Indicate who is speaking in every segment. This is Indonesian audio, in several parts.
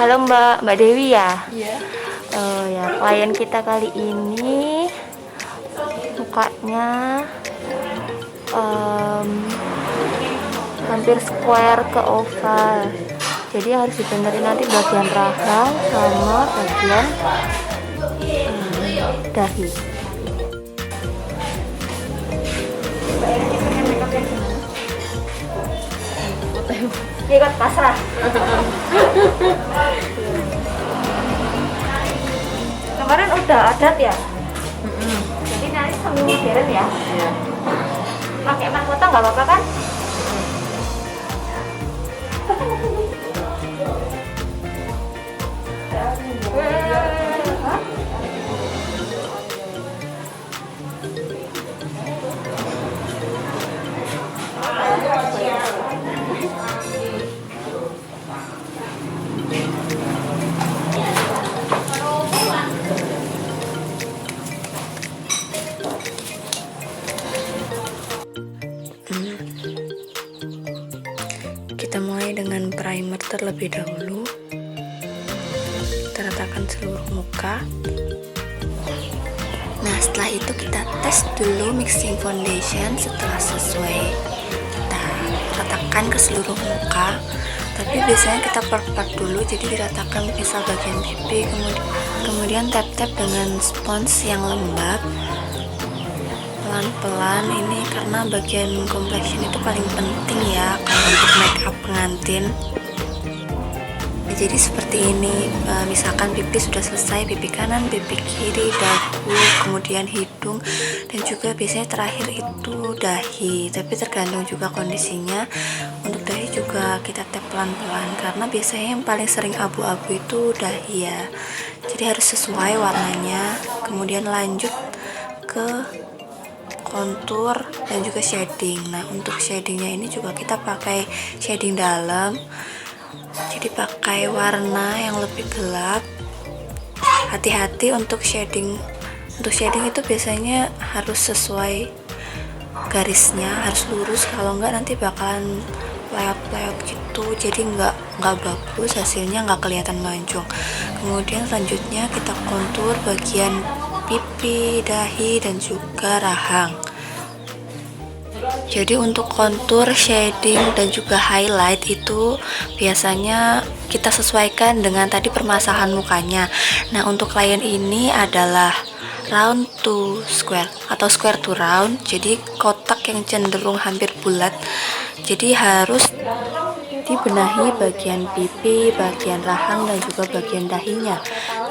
Speaker 1: Halo Mbak Dewi ya.
Speaker 2: Iya.
Speaker 1: Ya klien kita kali ini mukanya hampir square ke oval. Jadi harus dibenerin nanti bagian rahang sama bagian dahi. Ikut pasrah. Kemarin udah adat ya. Jadi nanti sambil modern ya.
Speaker 2: Iya.
Speaker 1: Pakai mahkota nggak apa-apa kan?
Speaker 3: Kita mulai dengan primer terlebih dahulu. Kita ratakan seluruh muka. Nah, setelah itu kita tes dulu mixing foundation. Setelah sesuai, kita ratakan ke seluruh muka. Tapi biasanya kita part-part dulu, jadi diratakan misal bagian pipi, kemudian tap-tap dengan spons yang lembab. Pelan-pelan ini karena bagian complexion itu paling penting ya kalau untuk make up pengantin. Jadi seperti ini, misalkan pipi sudah selesai, pipi kanan, pipi kiri, dagu, kemudian hidung, dan juga biasanya terakhir itu dahi. Tapi tergantung juga kondisinya. Untuk dahi juga kita tap pelan-pelan karena biasanya yang paling sering abu-abu itu dahi ya. Jadi harus sesuai warnanya. Kemudian lanjut ke kontur dan juga shading. Nah, untuk shadingnya ini juga kita pakai shading dalam, jadi pakai warna yang lebih gelap. Hati-hati untuk shading itu biasanya harus sesuai garisnya, harus lurus, kalau enggak nanti bakalan leot-leot gitu, jadi nggak bagus hasilnya, nggak kelihatan mancung. Kemudian selanjutnya kita kontur bagian pipi, dahi, dan juga rahang. Jadi untuk kontur, shading, dan juga highlight itu biasanya kita sesuaikan dengan tadi permasalahan mukanya. Nah, untuk klien ini adalah round to square atau square to round, jadi kotak yang cenderung hampir bulat. Jadi harus dibenahi bagian pipi, bagian rahang, dan juga bagian dahinya.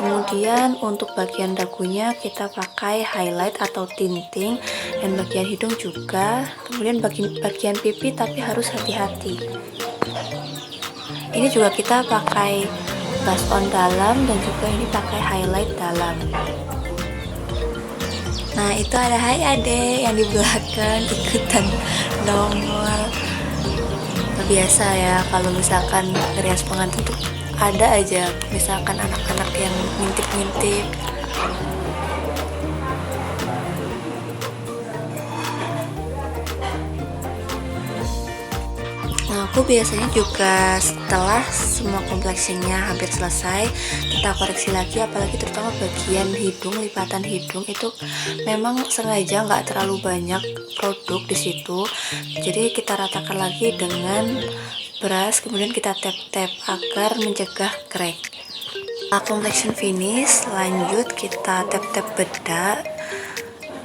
Speaker 3: Kemudian untuk bagian dagunya kita pakai highlight atau tinting, dan bagian hidung juga. Kemudian bagian pipi tapi harus hati-hati. Ini juga kita pakai blush on dalam dan juga ini pakai highlight dalam. Nah, itu ada hai ade yang di belakang ikutan nongol. Biasa ya kalau misalkan rias pengantin tuh ada aja misalkan anak-anak yang ngintip-ngintip. Nah, aku biasanya juga setelah semua complexion-nya hampir selesai, kita koreksi lagi, apalagi terutama bagian hidung, lipatan hidung itu memang sengaja nggak terlalu banyak produk di situ. Jadi kita ratakan lagi dengan brush, kemudian kita tap-tap agar mencegah crack. Setelah complexion finish, lanjut kita tap-tap bedak,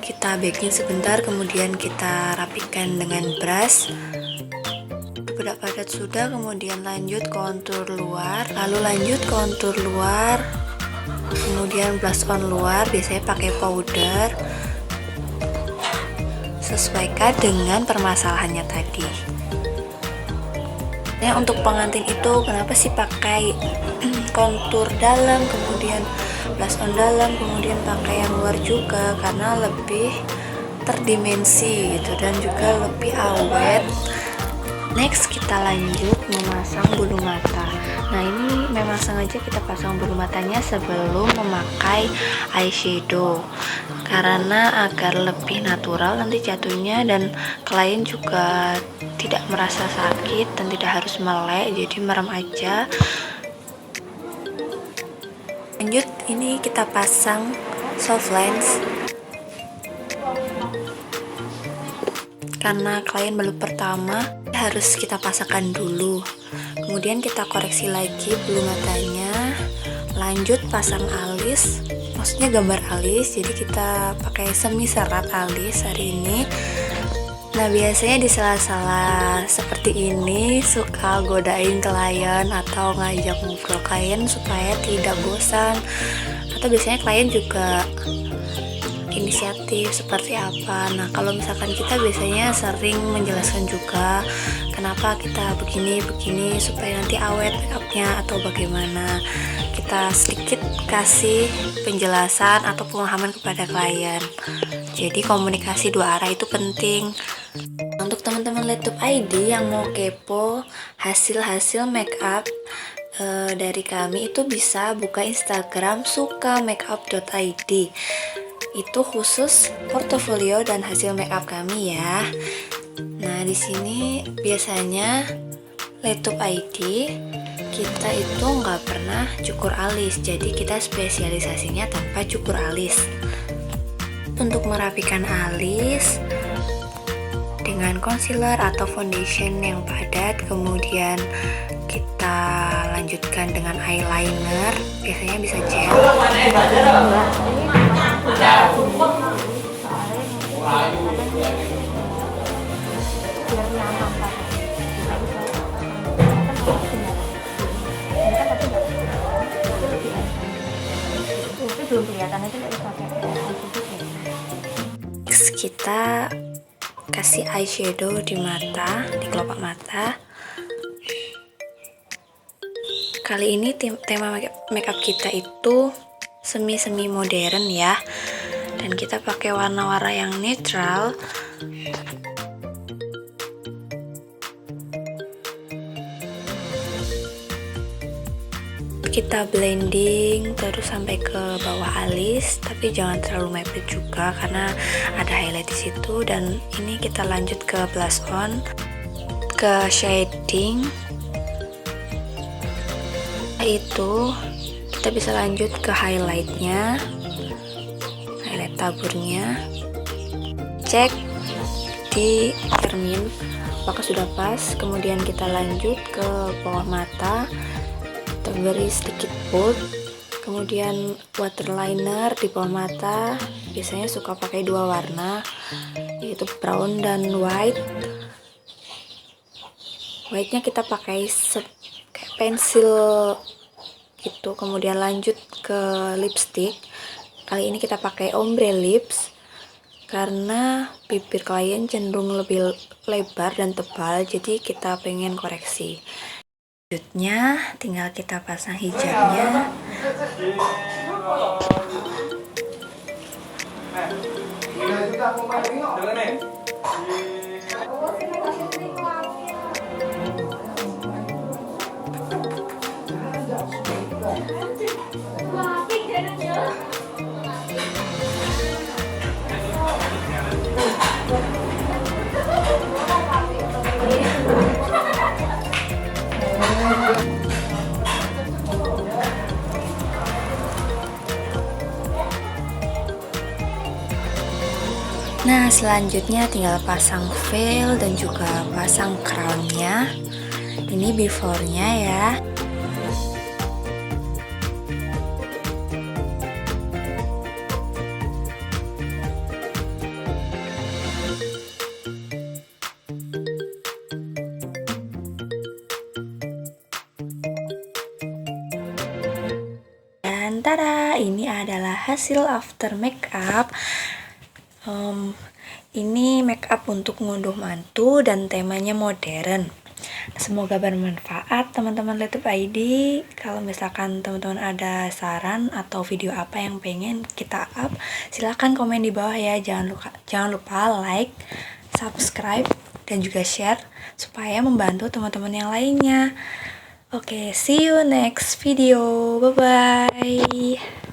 Speaker 3: kita baking sebentar, kemudian kita rapikan dengan brush. Bedak padat sudah, kemudian lanjut kontur luar, lalu lanjut kontur luar, kemudian blush on luar, biasanya pakai powder. Sesuaikan dengan permasalahannya tadi. Nah, untuk pengantin itu kenapa sih pakai kontur dalam, kemudian blush on dalam, kemudian pakai yang luar juga, karena lebih terdimensi gitu dan juga lebih awet. Next kita lanjut memasang bulu mata. Nah, ini memang sengaja kita pasang bulu matanya sebelum memakai eyeshadow karena agar lebih natural nanti jatuhnya, dan klien juga tidak merasa sakit dan tidak harus melek, jadi merem aja. Lanjut, ini kita pasang soft lens. Karena klien baru pertama, harus kita pasangkan dulu. Kemudian kita koreksi lagi bulu matanya. Lanjut pasang alis, maksudnya gambar alis. Jadi kita pakai semi serat alis hari ini. Nah, biasanya di sela-sela seperti ini suka godain klien atau ngajak ngobrol klien supaya tidak bosan. Atau biasanya klien juga inisiatif seperti apa. Nah, kalau misalkan kita biasanya sering menjelaskan juga kenapa kita begini supaya nanti awet makeupnya atau bagaimana. Kita sedikit kasih penjelasan atau pemahaman kepada klien. Jadi komunikasi dua arah itu penting. Untuk teman-teman Lettup ID yang mau kepo hasil-hasil makeup dari kami, itu bisa buka Instagram sukamakeup.id. Itu khusus portofolio dan hasil makeup kami ya. Nah, di sini biasanya Lettup ID kita itu nggak pernah cukur alis, jadi kita spesialisasinya tanpa cukur alis. Untuk merapikan alis dengan concealer atau foundation yang padat, kemudian kita lanjutkan dengan eyeliner, biasanya bisa gel.
Speaker 1: Belum kelihatan aja nggak bisa pakai.
Speaker 3: Kita kasih eyeshadow di mata, di kelopak mata. Kali ini tema makeup kita itu semi modern ya, dan kita pakai warna-warna yang netral. Kita blending terus sampai ke bawah alis, tapi jangan terlalu mepet juga karena ada highlight di situ. Dan ini kita lanjut ke blush on, ke shading. Itu kita bisa lanjut ke highlightnya, highlight taburnya. Cek di cermin apakah sudah pas. Kemudian kita lanjut ke bawah mata, beri sedikit bold, kemudian waterliner di bawah mata. Biasanya suka pakai dua warna, yaitu brown dan white. White-nya kita pakai kayak pensil gitu. Kemudian lanjut ke lipstick. Kali ini kita pakai ombre lips karena bibir klien cenderung lebih lebar dan tebal, jadi kita pengen koreksi. Selanjutnya tinggal kita pasang hijabnya. Nah, selanjutnya tinggal pasang veil dan juga pasang crownnya. Ini before-nya ya. Dan tada, ini adalah hasil after makeup. Ini makeup untuk ngunduh mantu dan temanya modern. Semoga bermanfaat teman-teman Lettup ID. Kalau misalkan teman-teman ada saran atau video apa yang pengen kita up, silahkan komen di bawah ya. Jangan lupa like, subscribe, dan juga share supaya membantu teman-teman yang lainnya. Oke, see you next video. Bye bye.